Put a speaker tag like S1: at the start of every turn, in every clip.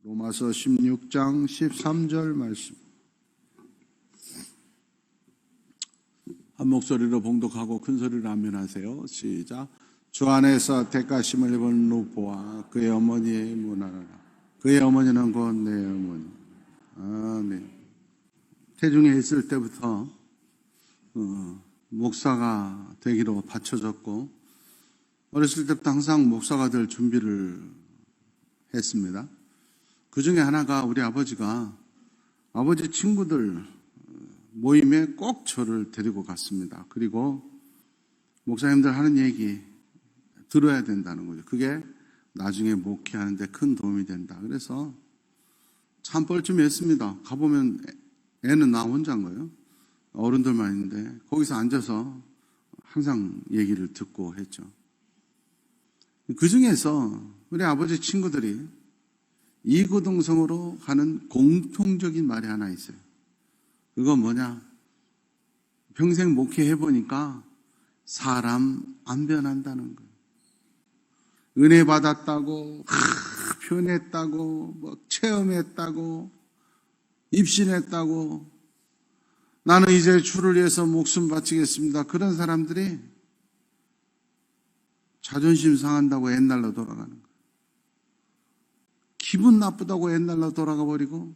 S1: 로마서 16장 13절 말씀. 한 목소리로 봉독하고 큰 소리로 아멘하세요. 시작. 주 안에서 택하심을 입은 루포와 그의 어머니의 문하라. 그의 어머니는 곧 내 어머니. 아멘. 태중에 있을 때부터 목사가 되기로 바쳐졌고, 어렸을 때부터 항상 목사가 될 준비를 했습니다. 그 중에 하나가 우리 아버지가 아버지 친구들 모임에 꼭 저를 데리고 갔습니다. 그리고 목사님들 하는 얘기 들어야 된다는 거죠. 그게 나중에 목회하는 데 큰 도움이 된다. 그래서 참 뻘쭘했습니다. 가보면 애는 나 혼자인 거예요. 어른들만 있는데 거기서 앉아서 항상 얘기를 듣고 했죠. 그 중에서 우리 아버지 친구들이 이구동성으로 하는 공통적인 말이 하나 있어요. 그건 뭐냐? 평생 목회해보니까 사람 안 변한다는 거예요. 은혜 받았다고, 표현했다고, 체험했다고, 입신했다고, 나는 이제 주를 위해서 목숨 바치겠습니다. 그런 사람들이 자존심 상한다고 옛날로 돌아가는 거예요. 기분 나쁘다고 옛날로 돌아가 버리고,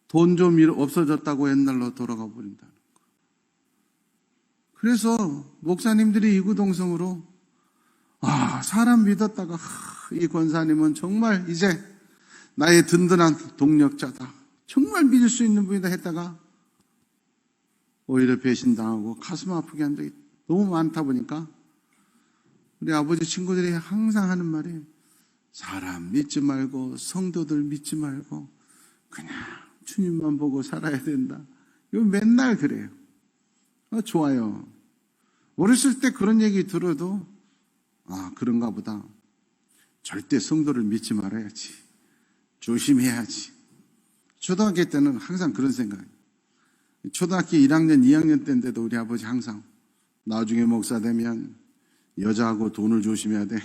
S1: 돈 좀 없어졌다고 옛날로 돌아가 버린다는 거예요. 그래서 목사님들이 이구동성으로 사람 믿었다가 이 권사님은 정말 이제 나의 든든한 동력자다, 정말 믿을 수 있는 분이다 했다가 오히려 배신당하고 가슴 아프게 한 적이 너무 많다 보니까 우리 아버지 친구들이 항상 하는 말이 사람 믿지 말고 성도들 믿지 말고 그냥 주님만 보고 살아야 된다. 이거 맨날 그래요. 좋아요. 어렸을 때 그런 얘기 들어도 그런가 보다. 절대 성도를 믿지 말아야지. 조심해야지. 초등학교 때는 항상 그런 생각이에요. 초등학교 1학년, 2학년 때인데도 우리 아버지 항상 나중에 목사 되면 여자하고 돈을 조심해야 돼.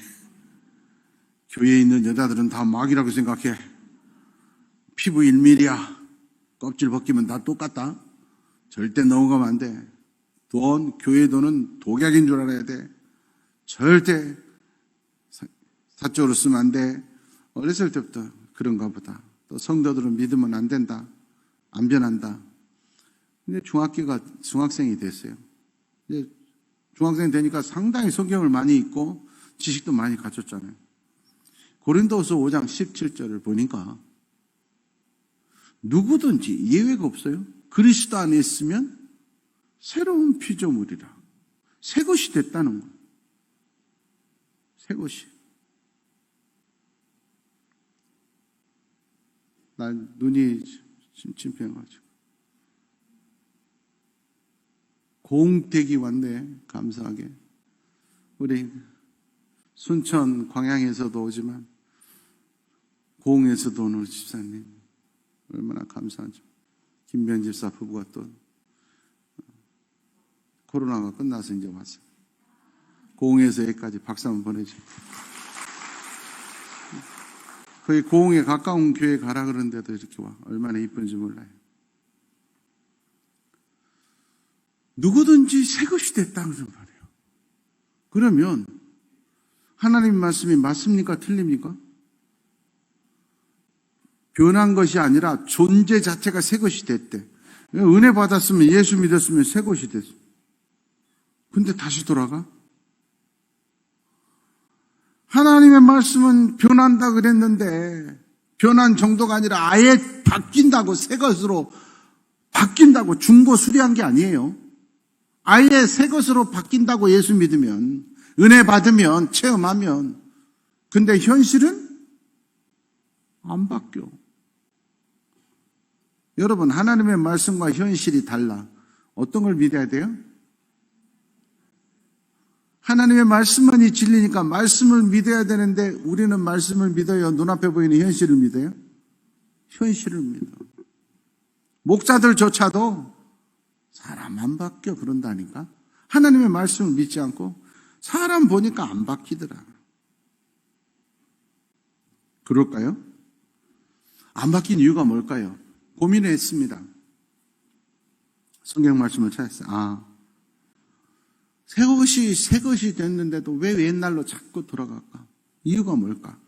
S1: 교회에 있는 여자들은 다 마귀라고 생각해. 피부 1mm야. 껍질 벗기면 다 똑같다. 절대 넘어가면 안 돼. 교회 돈은 독약인 줄 알아야 돼. 절대 사적으로 쓰면 안 돼. 어렸을 때부터 그런가 보다. 또 성도들은 믿으면 안 된다. 안 변한다. 근데 중학생이 됐어요. 이제 중학생이 되니까 상당히 성경을 많이 읽고 지식도 많이 갖췄잖아요. 고린도후서 5장 17절을 보니까 누구든지 예외가 없어요. 그리스도 안에 있으면 새로운 피조물이라. 새 것이 됐다는 거예요. 새 것이. 난 눈이 침침해가지고. 공택이 왔네, 감사하게. 우리 순천 광양에서도 오지만 고흥에서도 오는 집사님 얼마나 감사하죠. 김변 집사 부부가 또 코로나가 끝나서 이제 왔어요. 고흥에서 여기까지 박수 한번 보내죠. 거의 고흥에 가까운 교회 가라 그러는데도 이렇게 와. 얼마나 이쁜지 몰라요. 누구든지 새 것이 됐다는 말이에요. 그러면 하나님 말씀이 맞습니까? 틀립니까? 변한 것이 아니라 존재 자체가 새 것이 됐대. 은혜 받았으면, 예수 믿었으면 새 것이 됐어. 근데 다시 돌아가? 하나님의 말씀은 변한다 그랬는데 변한 정도가 아니라 아예 바뀐다고, 새 것으로 바뀐다고 중고 수리한 게 아니에요. 아예 새 것으로 바뀐다고 예수 믿으면, 은혜 받으면, 체험하면. 근데 현실은 안 바뀌어. 여러분, 하나님의 말씀과 현실이 달라. 어떤 걸 믿어야 돼요? 하나님의 말씀만이 진리니까 말씀을 믿어야 되는데 우리는 말씀을 믿어요? 눈앞에 보이는 현실을 믿어요? 현실을 믿어. 목자들조차도 사람 안 바뀌어 그런다니까. 하나님의 말씀을 믿지 않고 사람 보니까 안 바뀌더라. 그럴까요? 안 바뀐 이유가 뭘까요? 고민을 했습니다. 성경 말씀을 찾았어요. 새 것이 됐는데도 왜 옛날로 자꾸 돌아갈까? 이유가 뭘까?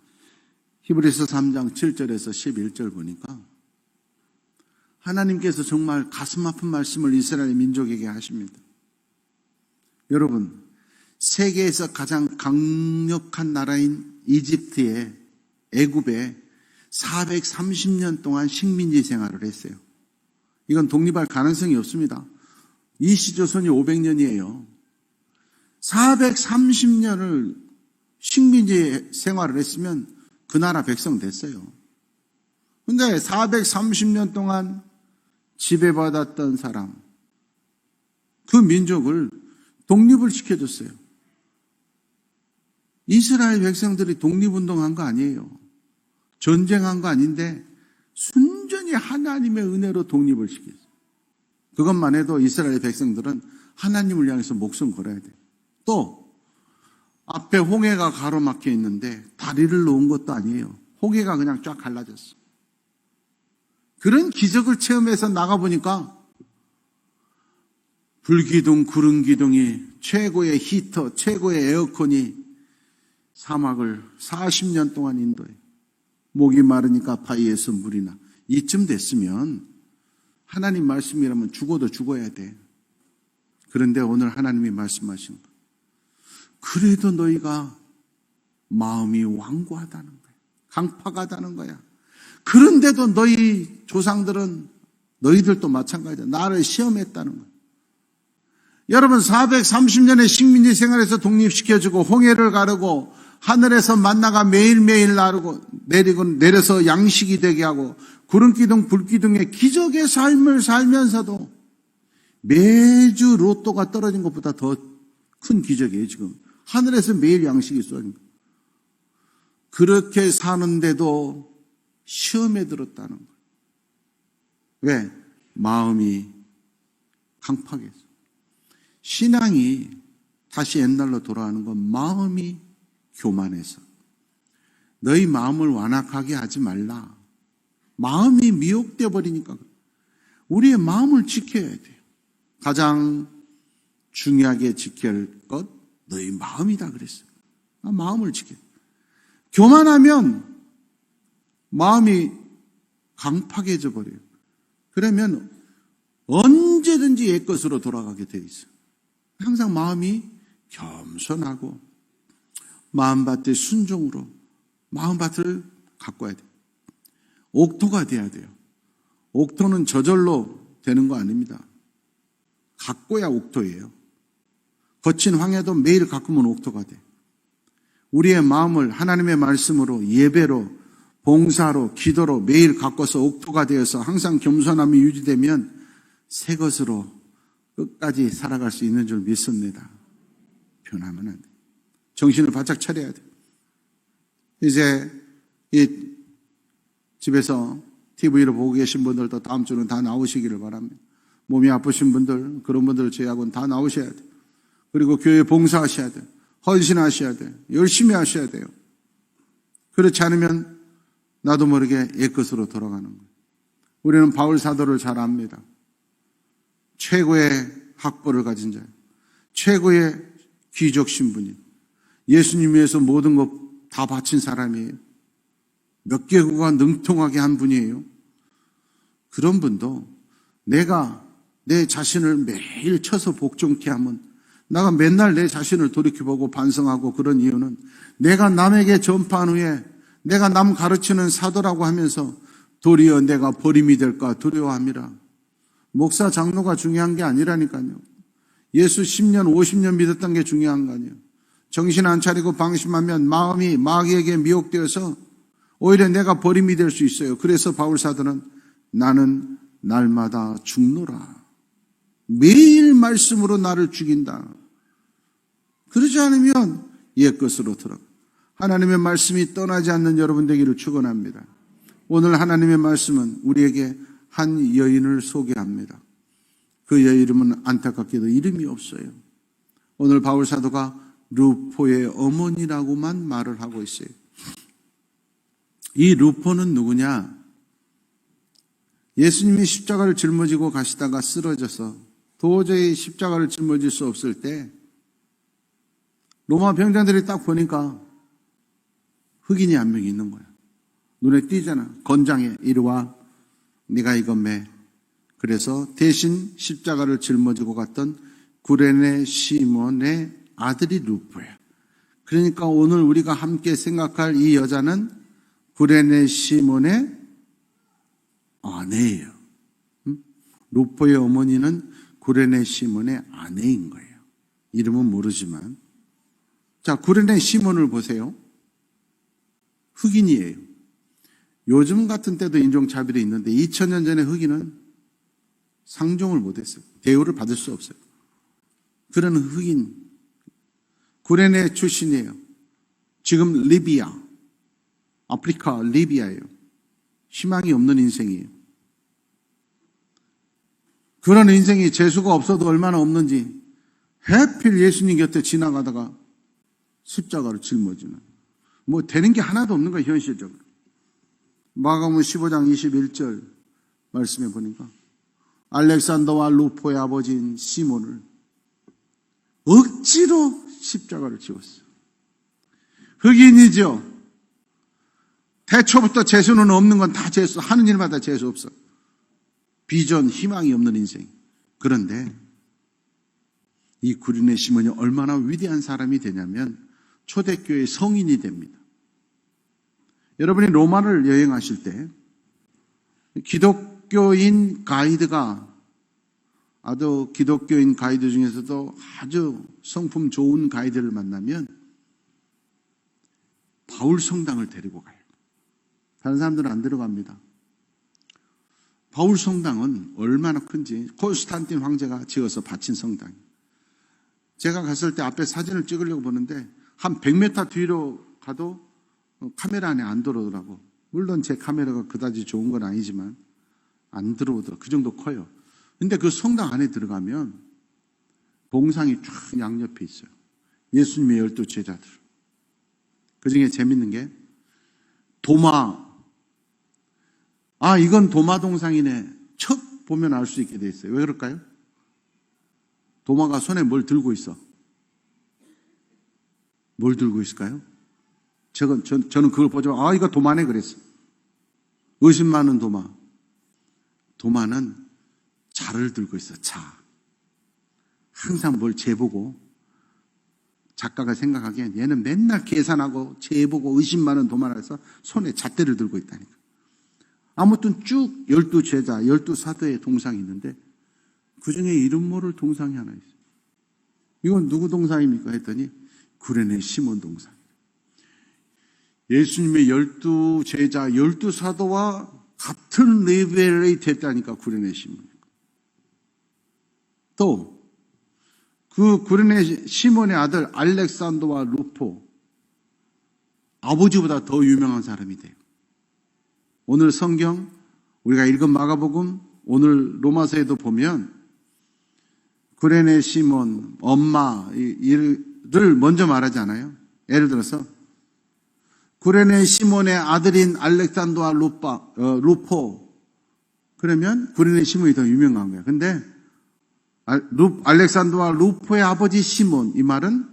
S1: 히브리서 3장 7절에서 11절 보니까 하나님께서 정말 가슴 아픈 말씀을 이스라엘 민족에게 하십니다. 여러분, 세계에서 가장 강력한 나라인 애굽에 430년 동안 식민지 생활을 했어요. 이건 독립할 가능성이 없습니다. 이시조선이 500년이에요. 430년을 식민지 생활을 했으면 그 나라 백성 됐어요. 근데 430년 동안 지배받았던 사람, 그 민족을 독립을 시켜줬어요. 이스라엘 백성들이 독립운동한 거 아니에요. 전쟁한 거 아닌데 순전히 하나님의 은혜로 독립을 시켰어요. 그것만 해도 이스라엘 백성들은 하나님을 향해서 목숨 걸어야 돼요. 또 앞에 홍해가 가로막혀 있는데 다리를 놓은 것도 아니에요. 홍해가 그냥 쫙 갈라졌어. 그런 기적을 체험해서 나가보니까 불기둥, 구름기둥이 최고의 히터, 최고의 에어컨이 사막을 40년 동안 인도해. 목이 마르니까 바위에서 물이 나. 이쯤 됐으면 하나님 말씀이라면 죽어도 죽어야 돼. 그런데 오늘 하나님이 말씀하신 거. 그래도 너희가 마음이 완고하다는 거야. 강팍하다는 거야. 그런데도 너희 조상들은 너희들도 마찬가지다. 나를 시험했다는 거야. 여러분 430년의 식민지 생활에서 독립시켜주고 홍해를 가르고 하늘에서 만나가 매일매일 내려서 양식이 되게 하고 구름기둥 불기둥의 기적의 삶을 살면서도 매주 로또가 떨어진 것보다 더 큰 기적이에요. 지금 하늘에서 매일 양식이 쏟아진 거예요. 그렇게 사는데도 시험에 들었다는 거예요. 왜? 마음이 강팍해서. 신앙이 다시 옛날로 돌아가는 건 마음이 교만해서. 너희 마음을 완악하게 하지 말라. 마음이 미혹되어 버리니까. 우리의 마음을 지켜야 돼요. 가장 중요하게 지켜야 할 것, 너희 마음이다 그랬어요. 마음을 지켜야 돼요. 교만하면 마음이 강팍해져 버려요. 그러면 언제든지 옛것으로 돌아가게 돼 있어요. 항상 마음이 겸손하고 마음밭에 순종으로 마음밭을 가꿔야 돼요. 옥토가 돼야 돼요. 옥토는 저절로 되는 거 아닙니다. 가꿔야 옥토예요. 거친 황해도 매일 가꾸면 옥토가 돼. 우리의 마음을 하나님의 말씀으로 예배로 봉사로 기도로 매일 가꿔서 옥토가 되어서 항상 겸손함이 유지되면 새 것으로 끝까지 살아갈 수 있는 줄 믿습니다. 변하면 안 돼. 정신을 바짝 차려야 돼. 이제 이 집에서 TV를 보고 계신 분들도 다음 주는 다 나오시기를 바랍니다. 몸이 아프신 분들, 그런 분들 제외하고는 다 나오셔야 돼요. 그리고 교회 봉사하셔야 돼요. 헌신하셔야 돼요. 열심히 하셔야 돼요. 그렇지 않으면 나도 모르게 옛것으로 돌아가는 거예요. 우리는 바울 사도를 잘 압니다. 최고의 학벌을 가진 자예요. 최고의 귀족 신분이에요. 예수님 위해서 모든 것 다 바친 사람이에요. 몇 개국가 능통하게 한 분이에요. 그런 분도 내가 내 자신을 매일 쳐서 복종케 하면 내가 맨날 내 자신을 돌이켜보고 반성하고 그런 이유는 내가 남에게 전파한 후에 내가 남 가르치는 사도라고 하면서 도리어 내가 버림이 될까 두려워함이라. 목사 장로가 중요한 게 아니라니까요. 예수 10년 50년 믿었던 게 중요한 거 아니에요. 정신 안 차리고 방심하면 마음이 마귀에게 미혹되어서 오히려 내가 버림이 될 수 있어요. 그래서 바울 사도는 나는 날마다 죽노라. 매일 말씀으로 나를 죽인다. 그러지 않으면 옛것으로 들어가. 하나님의 말씀이 떠나지 않는 여러분 되기를 축원합니다. 오늘 하나님의 말씀은 우리에게 한 여인을 소개합니다. 그 여인 이름은 안타깝게도 이름이 없어요. 오늘 바울 사도가 루포의 어머니라고만 말을 하고 있어요. 이 루포는 누구냐? 예수님이 십자가를 짊어지고 가시다가 쓰러져서 도저히 십자가를 짊어질 수 없을 때 로마 병장들이 딱 보니까 흑인이 한 명 있는 거야. 눈에 띄잖아. 건장해. 이리 와. 네가 이거 매. 그래서 대신 십자가를 짊어지고 갔던 구레네 시몬의 아들이 루포야. 그러니까 오늘 우리가 함께 생각할 이 여자는 구레네 시몬의 아내예요. 루포의 어머니는 구레네 시몬의 아내인 거예요. 이름은 모르지만. 자, 구레네 시몬을 보세요. 흑인이에요. 요즘 같은 때도 인종차별이 있는데 2000년 전에 흑인은 상종을 못했어요. 대우를 받을 수 없어요. 그런 흑인, 구레네 출신이에요. 지금 리비아, 아프리카 리비아예요. 희망이 없는 인생이에요. 그런 인생이 재수가 없어도 얼마나 없는지 하필 예수님 곁에 지나가다가 십자가를 짊어지는, 뭐 되는 게 하나도 없는 거예요. 현실적으로. 마가복음 15장 21절 말씀해 보니까 알렉산더와 루포의 아버지인 시몬을 억지로 십자가를 지었어요. 흑인이죠. 태초부터 재수는 없는 건 다 재수, 하는 일마다 재수 없어. 비전, 희망이 없는 인생. 그런데 이 구레네 시몬이 얼마나 위대한 사람이 되냐면 초대교회 성인이 됩니다. 여러분이 로마를 여행하실 때 기독교인 가이드가, 아주 기독교인 가이드 중에서도 아주 성품 좋은 가이드를 만나면 바울 성당을 데리고 가요. 다른 사람들은 안 들어갑니다. 바울 성당은 얼마나 큰지 콘스탄틴 황제가 지어서 바친 성당이에요. 제가 갔을 때 앞에 사진을 찍으려고 보는데 한 100m 뒤로 가도 카메라 안에 안 들어오더라고. 물론 제 카메라가 그다지 좋은 건 아니지만 안 들어오더라고. 그 정도 커요. 근데 그 성당 안에 들어가면 봉상이 쫙 양옆에 있어요. 예수님의 12 제자들. 그 중에 재밌는 게 도마. 아, 이건 도마 동상이네. 척 보면 알 수 있게 돼 있어요. 왜 그럴까요? 도마가 손에 뭘 들고 있어? 뭘 들고 있을까요? 저는 그걸 보자마자 아, 이거 도마네 그랬어. 의심 많은 도마. 도마는 자를 들고 있어. 자. 항상 뭘 재보고 작가가 생각하기엔 얘는 맨날 계산하고 재보고 의심 많은 도마를 해서 손에 잣대를 들고 있다니까. 아무튼 쭉 12 제자, 12 사도의 동상이 있는데 그 중에 이름 모를 동상이 하나 있어요. 이건 누구 동상입니까? 했더니 구레네 시몬 동상. 예수님의 12 제자, 12 사도와 같은 레벨이 됐다니까 구레네 시몬. 또 그 구레네 시몬의 아들 알렉산더와 루포, 아버지보다 더 유명한 사람이 돼요. 오늘 성경 우리가 읽은 마가복음, 오늘 로마서에도 보면 구레네 시몬 엄마를 먼저 말하지 않아요? 예를 들어서 구레네 시몬의 아들인 알렉산더와 루포, 그러면 구레네 시몬이 더 유명한 거야. 근데 알렉산더와 루포의 아버지 시몬, 이 말은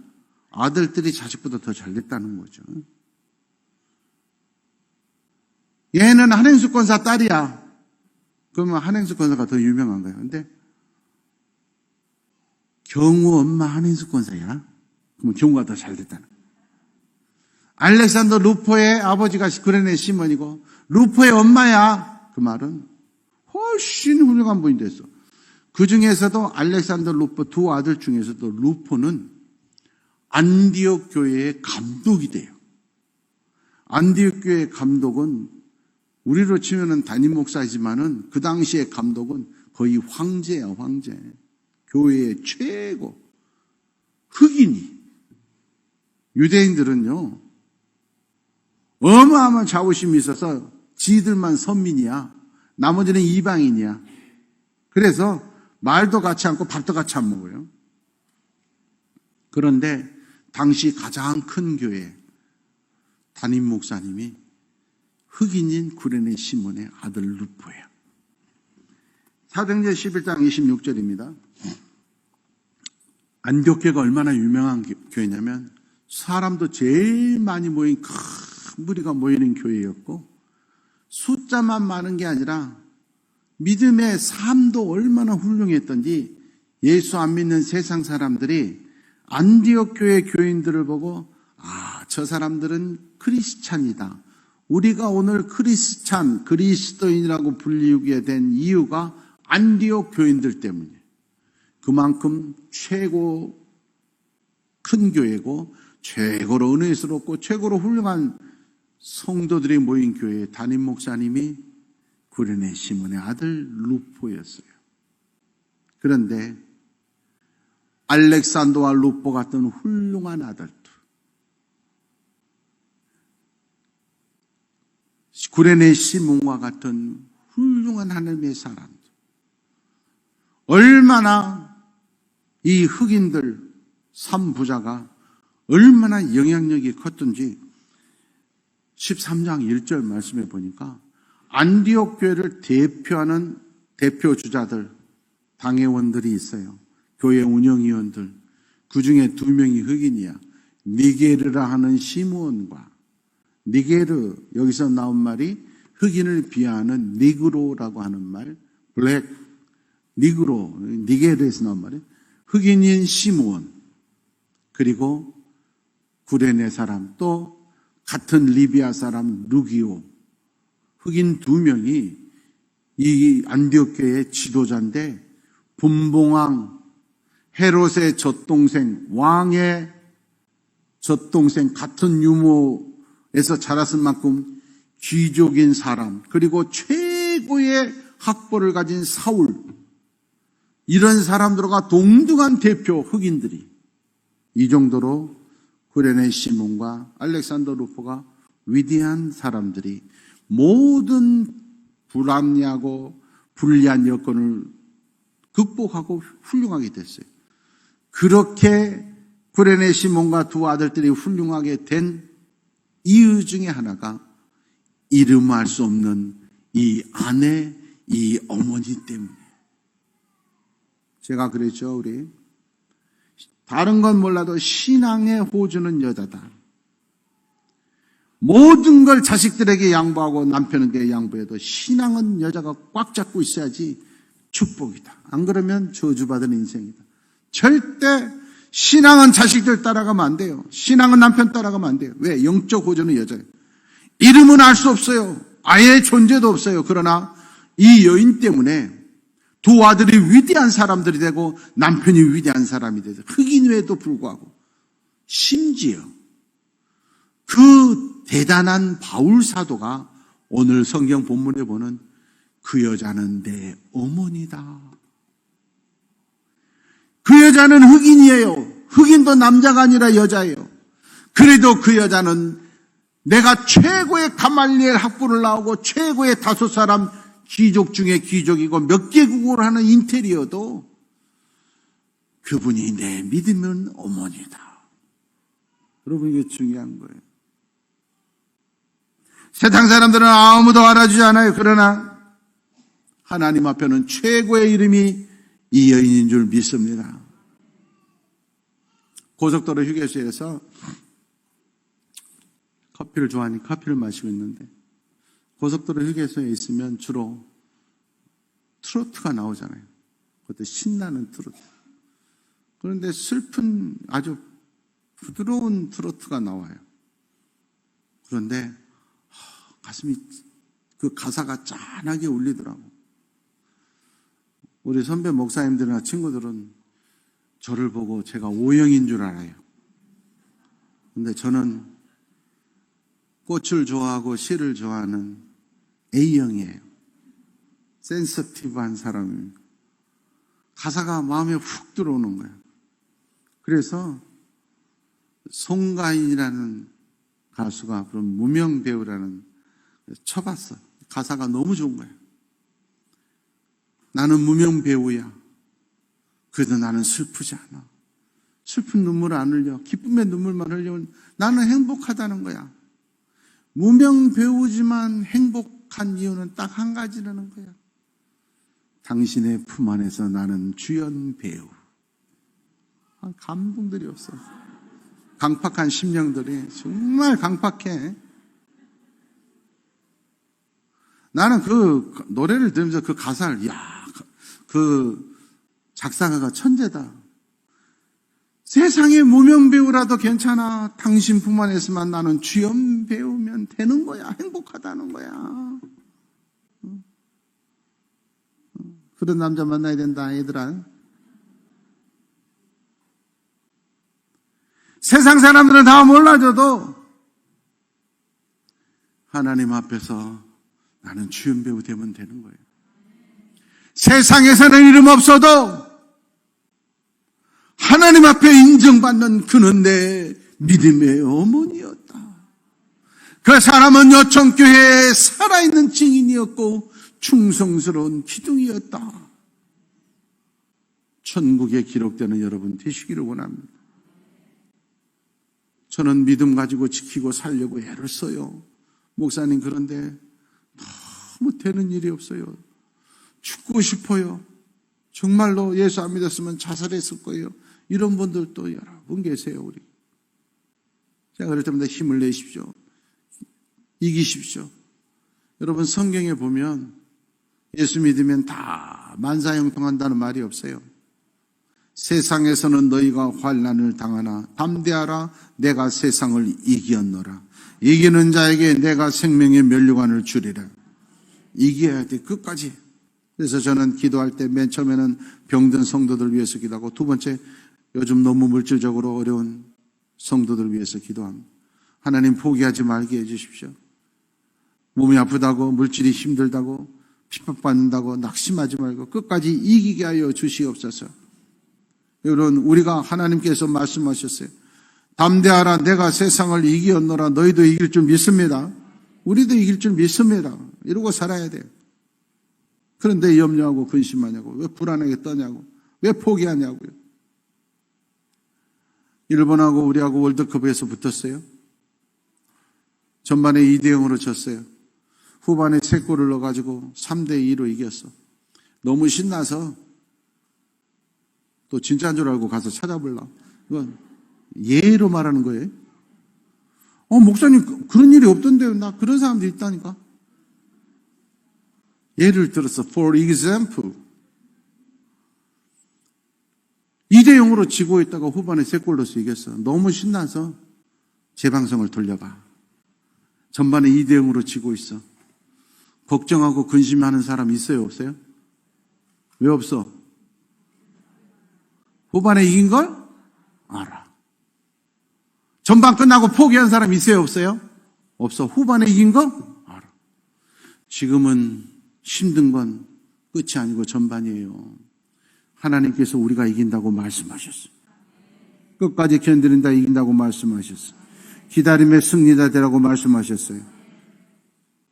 S1: 아들들이 자식보다 더 잘됐다는 거죠. 얘는 한행수 권사 딸이야. 그러면 한행수 권사가 더 유명한 거예요. 근데 경우 엄마 한행수 권사야. 그러면 경우가 더 잘됐다는 거예요. 알렉산더 루포의 아버지가 구레네 시몬이고 루포의 엄마야. 그 말은 훨씬 훌륭한 분이 됐어. 그 중에서도 알렉산더 루포 두 아들 중에서도 루포는 안디옥 교회의 감독이 돼요. 안디옥 교회의 감독은 우리로 치면은 담임 목사이지만은 그 당시의 감독은 거의 황제야, 황제. 교회의 최고. 흑인이. 유대인들은요, 어마어마한 자부심이 있어서 지들만 선민이야. 나머지는 이방인이야. 그래서 말도 같이 않고 밥도 같이 안 먹어요. 그런데 당시 가장 큰 교회 담임 목사님이 흑인인 구레네 시몬의 아들 루포예요. 사도행전 11장 26절입니다. 안디옥교회가 얼마나 유명한 교회냐면 사람도 제일 많이 모인 큰 무리가 모이는 교회였고 숫자만 많은 게 아니라 믿음의 삶도 얼마나 훌륭했던지 예수 안 믿는 세상 사람들이 안디옥 교회 교인들을 보고 저 사람들은 크리스찬이다. 우리가 오늘 크리스찬, 그리스도인이라고 불리게 된 이유가 안디옥 교인들 때문이에요. 그만큼 최고 큰 교회고 최고로 은혜스럽고 최고로 훌륭한 성도들이 모인 교회의 담임 목사님이 구레네 시몬의 아들 루포였어요. 그런데 알렉산더와 루포 같은 훌륭한 아들도 구레네 시몬과 같은 훌륭한 하나님의 사람들 얼마나 이 흑인들 3부자가 얼마나 영향력이 컸던지 13장 1절 말씀해 보니까 안디옥 교회를 대표하는 대표 주자들, 당회원들이 있어요. 교회 운영위원들. 그 중에 2명이 흑인이야. 니게르라 하는 시므온과 니게르, 여기서 나온 말이 흑인을 비하하는 니그로라고 하는 말, 블랙, 니그로, 니게르에서 나온 말이 흑인인 시므온, 그리고 구레네 사람, 또 같은 리비아 사람 루기오, 흑인 2명이 이 안디옥 교회의 지도자인데 분봉왕 헤롯의 젖동생, 왕의 젖동생, 같은 유모에서 자랐을 만큼 귀족인 사람, 그리고 최고의 학벌을 가진 사울, 이런 사람들과 동등한 대표 흑인들이 이 정도로 구레네 시몬과 알렉산더 루포가 위대한 사람들이 모든 불합리하고 불리한 여건을 극복하고 훌륭하게 됐어요. 그렇게 구레네 시몬과 2 아들들이 훌륭하게 된 이유 중에 하나가 이름할 수 없는 이 아내, 이 어머니 때문에. 제가 그랬죠, 우리. 다른 건 몰라도 신앙의 호주는 여자다. 모든 걸 자식들에게 양보하고 남편에게 양보해도 신앙은 여자가 꽉 잡고 있어야지 축복이다. 안 그러면 저주받은 인생이다. 절대 신앙은 자식들 따라가면 안 돼요. 신앙은 남편 따라가면 안 돼요. 왜? 영적 호주는 여자예요. 이름은 알 수 없어요. 아예 존재도 없어요. 그러나 이 여인 때문에 2 아들이 위대한 사람들이 되고 남편이 위대한 사람이 되죠. 흑인에도 불구하고. 심지어 그 대단한 바울 사도가 오늘 성경 본문에 보는 그 여자는 내 어머니다. 그 여자는 흑인이에요. 흑인도 남자가 아니라 여자예요. 그래도 그 여자는 내가 최고의 가말리엘 학부를 나오고 최고의 5 사람 귀족 중에 귀족이고 몇 개국을 하는 인테리어도 그분이 내 믿으면 어머니다. 여러분, 이게 중요한 거예요. 세상 사람들은 아무도 알아주지 않아요. 그러나 하나님 앞에는 최고의 이름이 이 여인인 줄 믿습니다. 고속도로 휴게소에서 커피를 좋아하니 커피를 마시고 있는데 고속도로 휴게소에 있으면 주로 트로트가 나오잖아요. 그것도 신나는 트로트. 그런데 슬픈 아주 부드러운 트로트가 나와요. 그런데 가슴이, 그 가사가 짠하게 울리더라고. 우리 선배 목사님들이나 친구들은 저를 보고 제가 O형인 줄 알아요. 근데 저는 꽃을 좋아하고 시를 좋아하는 A형이에요. 센서티브한 사람입니다. 가사가 마음에 훅 들어오는 거예요. 그래서 송가인이라는 가수가 그런 무명 배우라는 쳐봤어. 가사가 너무 좋은 거예요. 나는 무명 배우야. 그래도 나는 슬프지 않아. 슬픈 눈물을 안 흘려. 기쁨의 눈물만 흘리면 나는 행복하다는 거야. 무명 배우지만 행복한 이유는 딱 한 가지라는 거야. 당신의 품 안에서 나는 주연 배우. 감동들이 없어. 강팍한 심령들이 정말 강팍해. 나는 그 노래를 들으면서 그 가사를, 그 작사가가 천재다. 세상의 무명 배우라도 괜찮아. 당신 품 안에서만 나는 주연 배우면 되는 거야. 행복하다는 거야. 그런 남자 만나야 된다, 얘들아. 세상 사람들은 다 몰라줘도 하나님 앞에서 나는 주연 배우 되면 되는 거예요. 세상에서는 이름 없어도 하나님 앞에 인정받는 그는 내 믿음의 어머니였다. 그 사람은 요청교회에 살아있는 증인이었고 충성스러운 기둥이었다. 천국에 기록되는 여러분 되시기를 원합니다. 저는 믿음 가지고 지키고 살려고 애를 써요. 목사님, 그런데 너무 되는 일이 없어요. 죽고 싶어요. 정말로 예수 안 믿었으면 자살했을 거예요. 이런 분들도 여러분 계세요. 우리 제가 그럴 때마다 힘을 내십시오. 이기십시오. 여러분, 성경에 보면 예수 믿으면 다 만사형통한다는 말이 없어요. 세상에서는 너희가 환난을 당하나 담대하라. 내가 세상을 이기었노라. 이기는 자에게 내가 생명의 면류관을 주리라. 이겨야 돼, 끝까지. 그래서 저는 기도할 때 맨 처음에는 병든 성도들 위해서 기도하고, 두 번째, 요즘 너무 물질적으로 어려운 성도들 위해서 기도합니다. 하나님, 포기하지 말게 해주십시오. 몸이 아프다고, 물질이 힘들다고, 핍박받는다고 낙심하지 말고 끝까지 이기게 하여 주시옵소서. 여러분, 우리가 하나님께서 말씀하셨어요. 담대하라. 내가 세상을 이기었노라. 너희도 이길 줄 믿습니다. 우리도 이길 줄 믿습니다. 이러고 살아야 돼요. 그런데 염려하고 근심하냐고, 왜 불안하게 떠냐고, 왜 포기하냐고요. 일본하고 우리하고 월드컵에서 붙었어요. 전반에 2대0으로 졌어요. 후반에 3골을 넣어가지고 3대2로 이겼어. 너무 신나서 또 진짜인 줄 알고 가서 찾아보려고. 이건 예로 말하는 거예요. 목사님, 그런 일이 없던데요. 나 그런 사람들이 있다니까. 예를 들어서, for example, 2대0으로 지고 있다가 후반에 3골 넣어서 이겼어. 너무 신나서 재방송을 돌려봐. 전반에 2대0으로 지고 있어. 걱정하고 근심하는 사람 있어요, 없어요? 왜 없어? 후반에 이긴 걸 알아. 전반 끝나고 포기한 사람 있어요, 없어요? 없어. 후반에 이긴 거 알아. 지금은 힘든 건 끝이 아니고 전반이에요. 하나님께서 우리가 이긴다고 말씀하셨어요. 끝까지 견디는다, 이긴다고 말씀하셨어요. 기다림의 승리자 되라고 말씀하셨어요.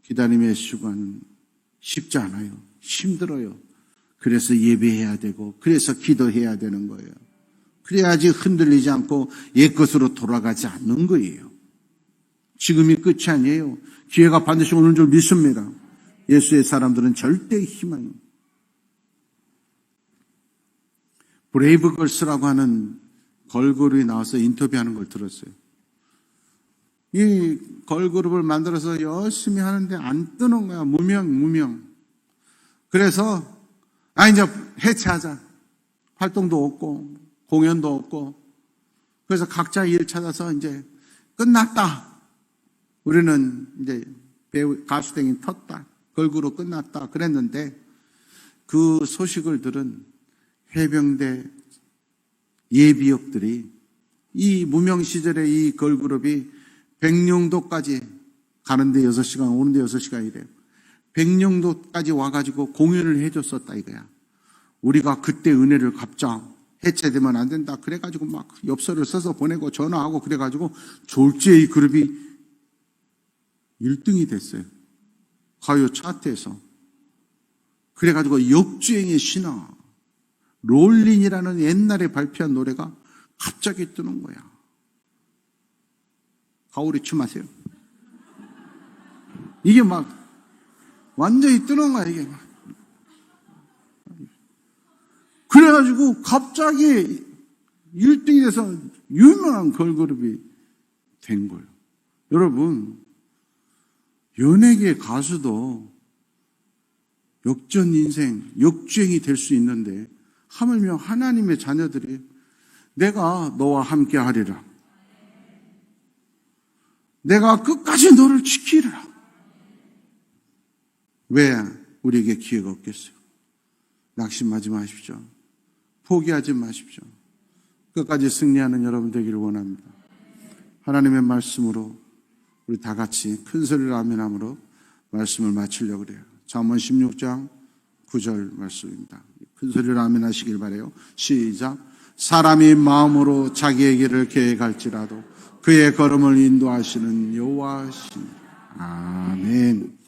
S1: 기다림의 시간은 쉽지 않아요. 힘들어요. 그래서 예배해야 되고, 그래서 기도해야 되는 거예요. 그래야지 흔들리지 않고 옛것으로 돌아가지 않는 거예요. 지금이 끝이 아니에요. 기회가 반드시 오는 줄 믿습니다. 예수의 사람들은 절대 희망이. 브레이브걸스라고 하는 걸그룹이 나와서 인터뷰하는 걸 들었어요. 이 걸그룹을 만들어서 열심히 하는데 안 뜨는 거야. 무명. 그래서 이제 해체하자. 활동도 없고 공연도 없고. 그래서 각자 일 찾아서 이제 끝났다. 우리는 이제 배우 가수댕이 텄다. 걸그룹 끝났다. 그랬는데 그 소식을 들은 해병대 예비역들이 이 무명 시절에 이 걸그룹이 백령도까지 가는데 6시간, 오는데 6시간이래요. 백령도까지 와가지고 공연을 해줬었다 이거야. 우리가 그때 은혜를 갚자. 해체되면 안 된다. 그래가지고 막 엽서를 써서 보내고 전화하고 그래가지고 졸지에 이 그룹이 1등이 됐어요. 가요 차트에서. 그래가지고 역주행의 신화, 롤린이라는 옛날에 발표한 노래가 갑자기 뜨는 거야. 가오리 춤하세요. 이게 막 완전히 뜨는 거야, 이게 막. 그래가지고 갑자기 1등이 돼서 유명한 걸그룹이 된 거예요. 여러분, 연예계 가수도 역전 인생, 역주행이 될 수 있는데 하물며 하나님의 자녀들이 내가 너와 함께 하리라. 내가 끝까지 너를 지키리라. 왜 우리에게 기회가 없겠어요? 낙심하지 마십시오. 포기하지 마십시오. 끝까지 승리하는 여러분 되기를 원합니다. 하나님의 말씀으로 우리 다 같이 큰 소리로 아멘함으로 말씀을 마치려고 그래요. 잠언 16장 9절 말씀입니다. 큰 소리로 아멘하시길 바라요. 시작. 사람이 마음으로 자기의 길을 계획할지라도 그의 걸음을 인도하시는 여호와시니. 아멘.